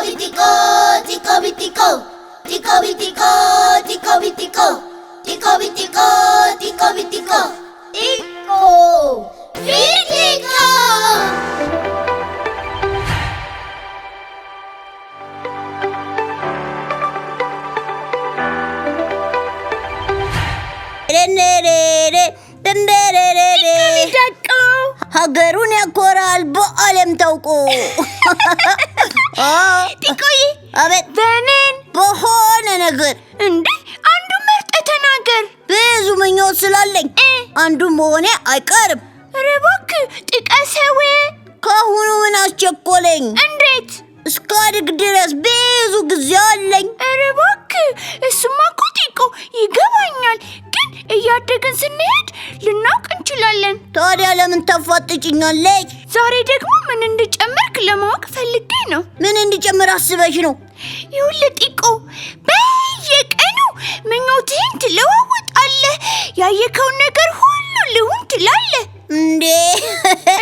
Tico, tico, vitico, tico, vitico, tico, vitico, tico, vitico, tico, vitico, tico, vitico. ሀገሩን ያኮራል በዓለም ታውቆ ቲቆይ አቤት በምን በሆነ ነገር እንዴ አንዱ መርጠ ተናገር ብዙ ምኞት ስላለኝ አንዱ መሆኔ አይቀርም ኧረ እባክህ ጥቀሰው ካሁኑ ምን አስቸኮለኝ እንዴት እስካድግ ድረስ ብዙ ጊዜ አለኝ ኧረ እባክህ እሱማ እኮ ቲቆ ይገባኛል ግን እያደግን ስንሄድ ልናውቅ እንችላለን ታዲያ ለምን ታፋጥጭኛለች ዛሬ ደግሞ ምን እንድጨምርክ ለማወቅ ፈልጌ ነው ምን እንድጨምር አስበሽ ነው ይኸውልህ ጢቆ በየቀኑ ምኞትህን ትለዋውጣለህ ያየከውን ነገር ሁሉ ልሁን ትላለህ እንዴ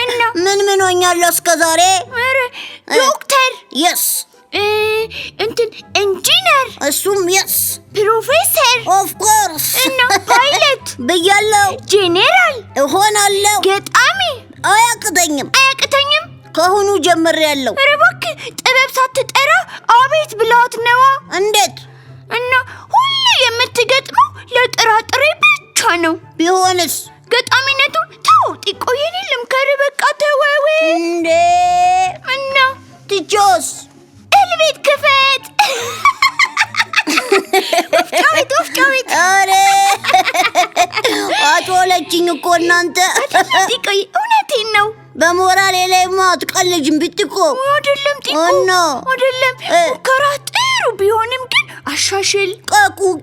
እና ምን ሆኛለሁ እስከ ዛሬ ኧረ ዶክተር የስ እንትን ኢንጂነር እሱም የስ ፕሮፌሰር ኦፍ ኮርስ እና ፓይለት ብያለሁ ጄኔራል እሆናለሁ ገጣሚ አያቅተኝም ከአሁኑ ጀምሬያለሁ ኧረ እባክህ ጥበብ ሳትጠራ አቤት ብላት ነዋ እንዴት እና ሁሌ የምትገጥመው ለጥራጥሬ ብቻ ነው ቢሆንስ ገጣሚነቱን ተው ጢቆ የኔ ልምከር በቃ ተወው እንዴ እና ትጆስ እልቤት ክፈት ወፍጮ ቤት ኧረ አትወለችኝ እኮ እናንተ ጢቆይ እውነቴን ነው በሞራሌ ላይማ አትቀልጅም ብትኮ አይደለም ጢቆ አይደለም ሙከራ ጥሩ ቢሆንም ግን አሻሽል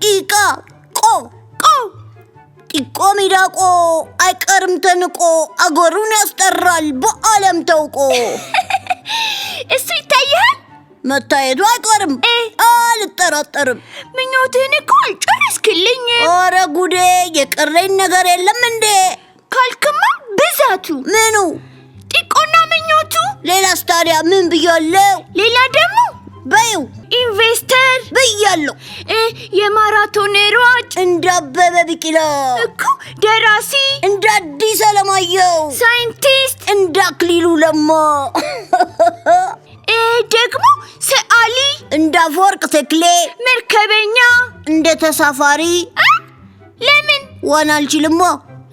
ቂቃ ቆ ጢቆ ሚዳቆ አይቀርም ተንቆ አገሩን ያስጠራል በዓለም ታውቆ እሱ ይታያል መታየቱ አይቀርም አልጠራጠርም ምኞትህን እኮ አልጨረስክልኝ ኧረ ጉዴ የቀረኝ ነገር የለም እንዴ ካልክማ ብዛቱ ምኑ ጢቆና ምኞቱ ሌላስ ታዲያ ምን ብያለሁ ሌላ ደግሞ በይው ኢንቨስተር ብያለሁ የማራቶን ሯጭ እንደ አበበ ቢቂላ እኮ ደራሲ እንደ አዲስ አለማየሁ ሳይንቲስት እንደ አክሊሉ ለማ ደግሞ ሰዓሊ እንደ አፈወርቅ ተክሌ መርከበኛ እንደ ተሳፋሪ ለምን ዋና አልችልማ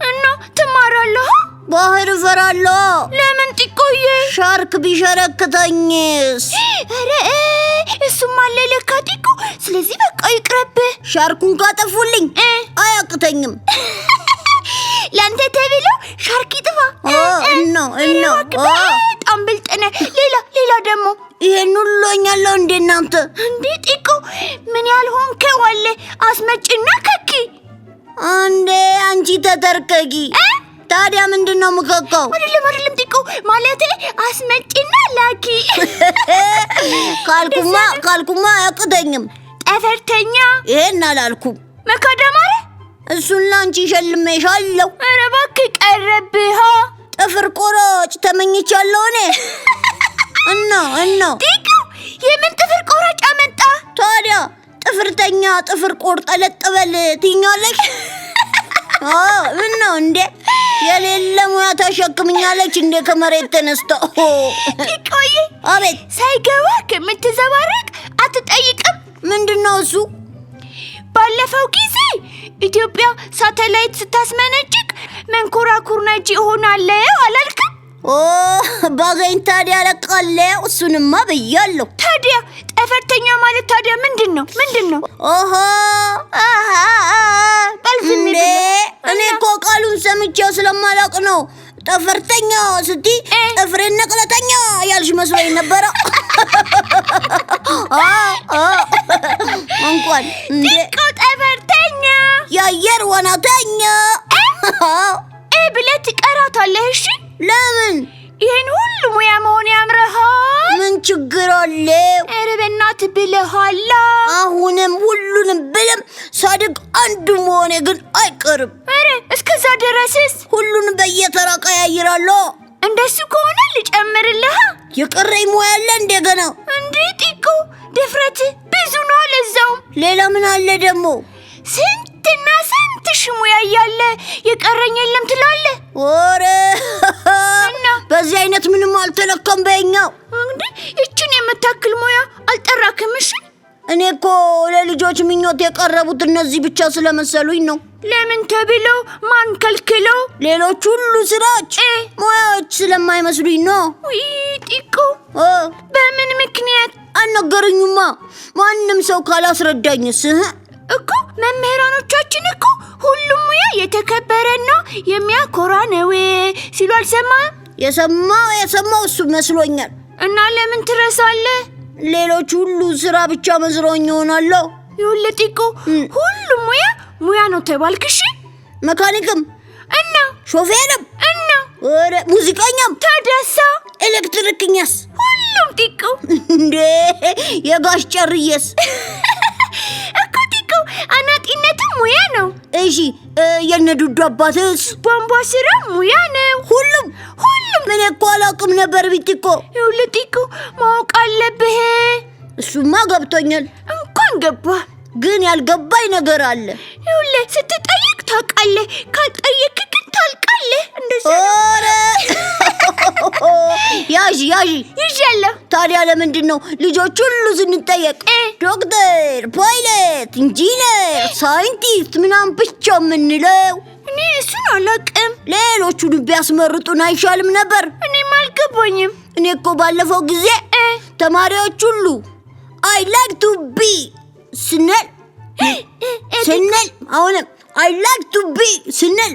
እና ትማራለህ ባህር እፈራለሁ ለምን ጢቆዬ ሻርክ ቢሸረክተኝስ ኧረ እሱም አለ ለካ ጢቆ ስለዚህ በቃ ይቅረብህ ሻርኩን ካጠፉልኝ አያቅተኝም ለአንተ ተብሎ ሻርክ ይጥፋ እና በጣም ብልጥ ነህ ሌላ ደግሞ ይሄን ሁሉ ሆኛለሁ እንዴ እናንተ እንዴ ጢቆ ምን ያልሆንከው አለ አስመጭና ከኪ እንዴ አንቺ ተተርከጊ ታዲያ ምንድነው ምከካው አይደለም ጢቆ ማለቴ አስመጭና ላኪ ካልኩማ አያቅተኝም ጠፈርተኛ ይሄን አላልኩም መካደማረ እሱን ላንቺ ሸልሜሻለሁ ኧረ እባክህ ቀረብህ ጥፍር ቆራጭ ተመኝቻለሁ እኔ እና ጢቆ የምን ጥፍር ቆራጭ አመጣ ታዲያ ጥፍርተኛ ጥፍር ቆርጠ ለጥበል ትኛለሽ ምነው እንዴ የሌለ ሙያ ተሸክምኛለች እንዴ ከመሬት ተነስቶ ጢቆዬ አቤት ሳይገባ ከምትዘባረቅ አትጠይቅም ምንድነው እሱ ባለፈው ጊዜ ኢትዮጵያ ሳተላይት ስታስመነጭቅ መንኮራኩር ነጂ እሆናለሁ አላልክም ባገኝ ታዲያ ለቃለሁ እሱንማ ብያለሁ ታዲያ ጠፈርተኛ ማለት ታዲያ ምንድነው እንዴ እኔ እኮ ቃሉን ሰምቼው ስለማላውቅ ነው ጠፈርተኛ ስትይ ጥፍሬን ነቅለተኛ ያልሽ መስሎኝ ነበረ እንኳን ጢቆ ጠፈርተኛ የአየር ዋናተኛ ብለህ ትቀራታለህ እሺ ለምን ይሄን ሁሉ ሙያ መሆን ያምረሃል ምን ችግር አለው ኧረ በእናትህ ብለሃል አሁንም ሁሉንም ብልም ሳድግ አንዱ መሆኔ ግን አይቀርም ኧረ እስከዛ ድረስስ ሁሉንም በየተራ ቀያይራለሁ እንደሱ ከሆነ ልጨምርልህ የቀረኝ ሙያ አለ እንደገና እንዴ ጢቆ ድፍረት ብዙ ነው ለዛው። ሌላ ምን አለ ደግሞ? ስንትና ስንት ሙያ ያለ የቀረኝ የለም ትላለህ? ወሬ እና በዚህ አይነት ምንም አልተለከም በእኛው። እንዴ እቺን የምታክል ሙያ አልጠራክም? እሺ እኔ እኮ ለልጆች ምኞት የቀረቡት እነዚህ ብቻ ስለመሰሉኝ ነው። ለምን ተብለው ማን ከልክለው? ሌሎች ሁሉ ስራዎች ሙያዎች ስለማይመስሉኝ ነው። ውይ ጢቆ በምን ምክንያት አልነገሩኝማ። ማንም ሰው ካላስረዳኝስ እኮ መምህራኖቻችን እኮ ሁሉም ሙያ የተከበረና የሚያኮራ ነው ሲሉ አልሰማህም? የሰማው እሱ መስሎኛል። እና ለምን ትረሳለህ? ሌሎች ሁሉ ስራ ብቻ መስሎኝ ይሆናለሁ። ይኸውልህ ጢቆ ሁሉም ሙያ ነው ተባልክሽ። መካኒክም እና ሾፌርም እና ወረ ሙዚቀኛም ታደሳ ኤሌክትሪክኛስ ሁሉም ጢቆ እንዴ የጋሽ ጨርዬስ እኮ ጢቆ አናጢነትም ሙያ ነው። እሺ የነዱዱ አባትስ ቧንቧ ስራ ሙያ ነው። ሁሉም እኔ እኮ አላውቅም ነበር ቢጥቆ። ይኸውልህ ጢቆ ማወቅ አለብህ። እሱማ ገብቶኛል። እንኳን ገባህ። ግን ያልገባኝ ነገር አለ። ይኸውልህ ስትጠይቅ ታውቃለህ፣ ካልጠየቅ ግን ታልቃለህ። እንደዛ ኦረ ያዥ ይዣለሁ። ታዲያ ለምንድን ነው ልጆች ሁሉ ስንጠየቅ ዶክተር፣ ፓይለት፣ ኢንጂነር፣ ሳይንቲስት ምናምን ብቻ የምንለው? እኔ እሱን አላውቅም። ሌሎቹን ቢያስመርጡን አይሻልም ነበር? እኔም አልገባኝም። እኔ እኮ ባለፈው ጊዜ ተማሪዎች ሁሉ አይ ላይክ ቱ ቢ ስንል አሁንም አይ ላይክ ቱ ቢ ስንል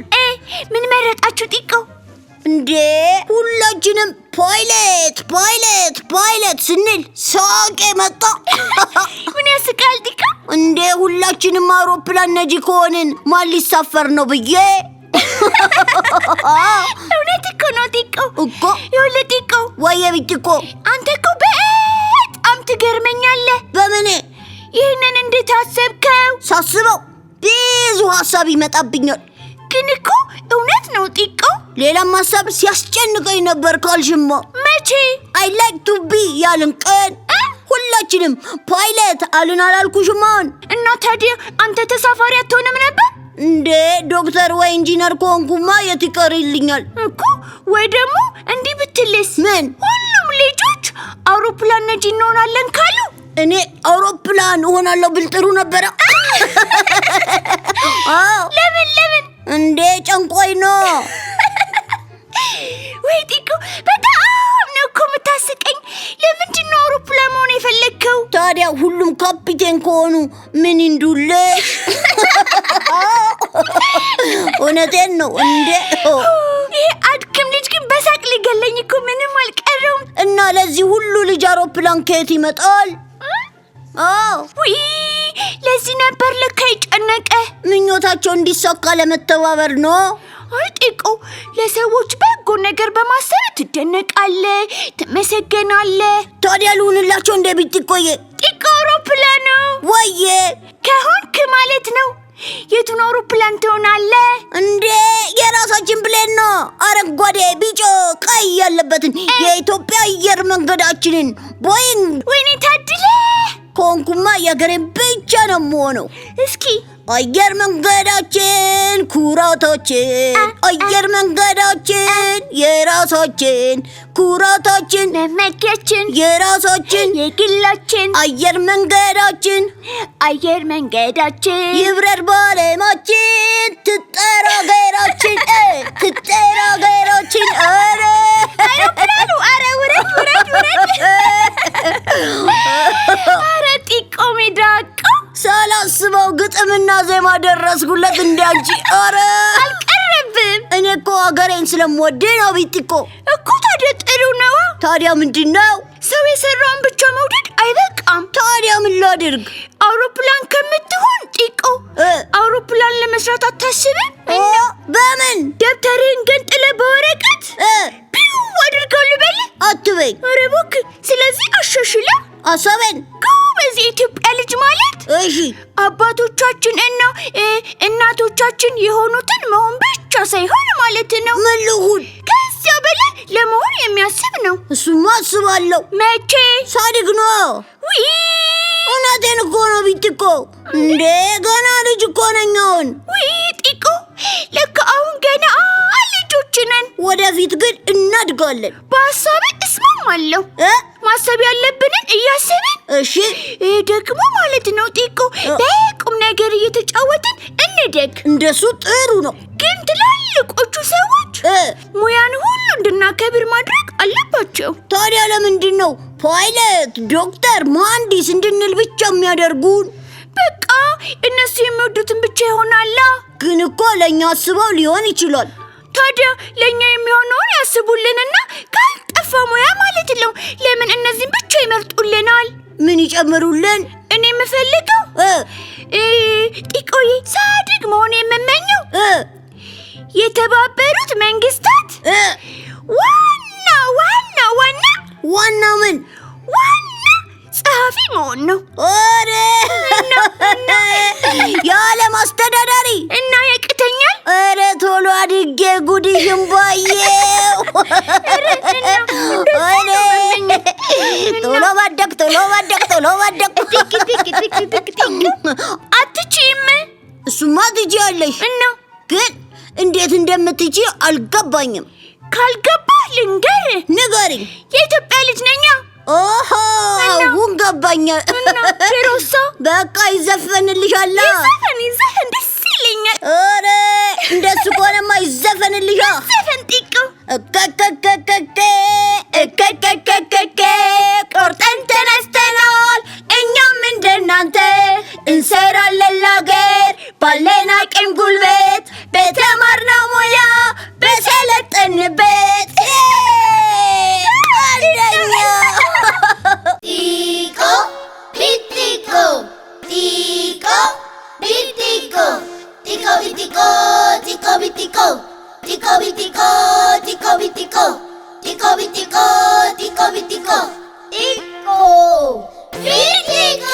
ምን መረጣችሁ ጢቆ? እንዴ ሁላችንም ፓይለት ስንል ሳቄ መጣ። ምን ያስቃል ጢቆ? እንዴ ሁላችንም አውሮፕላን ነጂ ከሆንን ማን ሊሳፈር ነው ብዬ። እውነት እኮ ነው ጢቆ እኮ። ይኸውልህ ጢቆ ወየ ቢጥቆ አንተ እኮ በጣም ትገርመኛለህ። በምን? ይህንን እንዴት አሰብከው? ሳስበው ብዙ ሀሳብ ይመጣብኛል። ግን እኮ እውነት ነው ጢቆ። ሌላም ሀሳብ ሲያስጨንቀኝ ነበር ካልሽማ። መቼ? አይ ላይክ ቱ ቢ ያልን ቀን ሁላችንም ፓይለት አልን አላልኩሽም? አሁን እና ታዲያ አንተ ተሳፋሪ አትሆንም ነበር እንዴ? ዶክተር ወይ ኢንጂነር ከሆንኩማ የት ይቀርልኛል እኮ። ወይ ደግሞ እንዲህ ብትልስ? ምን? ሁሉም ልጆች አውሮፕላን ነጂ እንሆናለን ካሉ እኔ አውሮፕላን እሆናለሁ ብል ጥሩ ነበረ። ለምን እንዴ ጨንቆኝ ነው። ወይ ጢቆ በጣም ነው እኮ የምታስቀኝ። ለምንድን ነው አውሮፕላን መሆን የፈለግከው? ታዲያ ሁሉም ካፒቴን ከሆኑ ምን እንዱልሽ? እውነቴን ነው እንዴ። ይሄ አድክም ልጅ ግን በሳቅ ሊገለኝ እኮ ምንም አልቀረውም። እና ለዚህ ሁሉ ልጅ አውሮፕላን ከየት ይመጣል? ውይ ለዚህ ነበር ለካ የጨነቀ። ምኞታቸው እንዲሳካ ለመተባበር ነው። አይ ጢቆ ለሰዎች በጎ ነገር በማሰብ ትደነቃለህ፣ ትመሰገናለህ። ታዲያ ልሁንላቸው እንደ ቢጥቆዬ? ጢቆ አውሮፕላን ነው ወዬ ከሆንክ ማለት ነው። የቱን አውሮፕላን ትሆናለህ እንዴ? የራሳችን ብሌን ነው። አረንጓዴ፣ ቢጫ፣ ቀይ ያለበትን የኢትዮጵያ አየር መንገዳችንን ቦይንግ። ወይኔ ታድለ ከሆንኩማ የሀገሬን ብቻ ነው የምሆነው። እስኪ አየር መንገዳችን ኩራታችን፣ አየር መንገዳችን የራሳችን ኩራታችን፣ መመኪያችን የራሳችን የግላችን አየር መንገዳችን ይብረር ባለማችን ትጠራ ሀገራችን ትጠራ ሀገራችን። አረ አይሮፕላኑ አረ ውረድ አረ ጢቆ ሜዳቆ ሳላስበው ግጥምና ዜማ ደረስኩለት እንዲያንቺ። አረ አልቀረብም። እኔ እኮ ሀገሬን ስለምወድ ነው ቢጥቆ እኮ። ታዲያ ጥሩ ነው። ታዲያ ምንድን ነው? ሰው የሰራውን ብቻ መውደድ አይበቃም። ታዲያ ምን ላድርግ? አውሮፕላን ከምትሆን ጢቆ አውሮፕላን ለመስራት አታስብም? በምን? ደብተርህን ገንጥለህ በወረቀት ቢው አድርገው ልበልህ? አትበይ። ኧረ እባክህ። ስለዚህ አሻሽላ አሳበን ጎበዝ የኢትዮጵያ ልጅ ማለት እሺ አባቶቻችን እና እናቶቻችን የሆኑትን መሆን ብቻ ሳይሆን ማለት ነው። ምን ልሁን? ከዚያ በላይ ለመሆን የሚያስብ ነው። እሱማ አስባለሁ። መቼ? ሳድግ ነው። ውይ እውነቴን እኮ ነው ቢትኮ። እንዴ ገና ልጅ እኮ ነኝ አሁን። ውይ ጢቆ፣ ለካ አሁን ገና ልጆች ነን። ወደፊት ግን እናድጋለን። በሀሳብ እስማማለሁ። ማሰብ ያለብንን እያሰብን፣ እሺ ደግሞ ማለት ነው ጢቆ፣ በቁም ነገር እየተጫወትን እንደግ። እንደሱ ጥሩ ነው። ግን ትላልቆቹ ሰዎች ሙያን ሁሉ እንድናከብር ማድረግ አለባቸው። ታዲያ ለምንድን ነው ፓይለት፣ ዶክተር፣ መሐንዲስ እንድንል ብቻ የሚያደርጉን? በቃ እነሱ የሚወዱትን ብቻ ይሆናላ። ግን እኮ ለእኛ አስበው ሊሆን ይችላል። ታዲያ ለእኛ የሚሆነውን ያስቡልንና ካልጠፋ ሙያ ማለት ነው ለምን እነዚህን ብቻ ይመርጡልናል? ምን ይጨምሩልን? እኔ የምፈልገው ጢቆዬ ሳድግ መሆን የምመኘው የተባበሩት መንግስታት ዋና ምን ዋና ጸሐፊ መሆን ነው። ኦሬ የዓለም አስተዳዳሪ እና ያቅተኛል። ኦሬ ቶሎ አድጌ ጉድሽን ባየው። ቶሎ ባደግ አትችይም? እሱማ ትችያለሽ። እና ግን እንዴት እንደምትችይ አልገባኝም። ካልገባህ ልንገርህ። ንገሪኝ። የኢትዮጵያ ልጅ ነኛ። ኦሆ አሁን ገባኝ። ሽሮሳ በቃ ይዘፈንልሻል። ይዘፈን ደስ ይለኛል። ኦሬ እንደሱ ከሆነማ ይዘፈንልሻል። ዘፈን ጢቆ ቆርጠን ተነስተናል እኛም እንደናንተ እንሰራለን ለአገር ባለን አቅም ጉልበት በተማርነው ሙያ በሰለጠንበት አንደኛ ጢቆ ቢጢቆ ጢቆ ቢጢቆ ጢቆ ቢጢቆ ጢቆ ቢጢቆ ጢቆ ቢጢቆ ጢቆ ቢጢቆ ጢቆ ቢጢቆ ጢቆ ቢጢቆ ጢቆ ቢጢቆ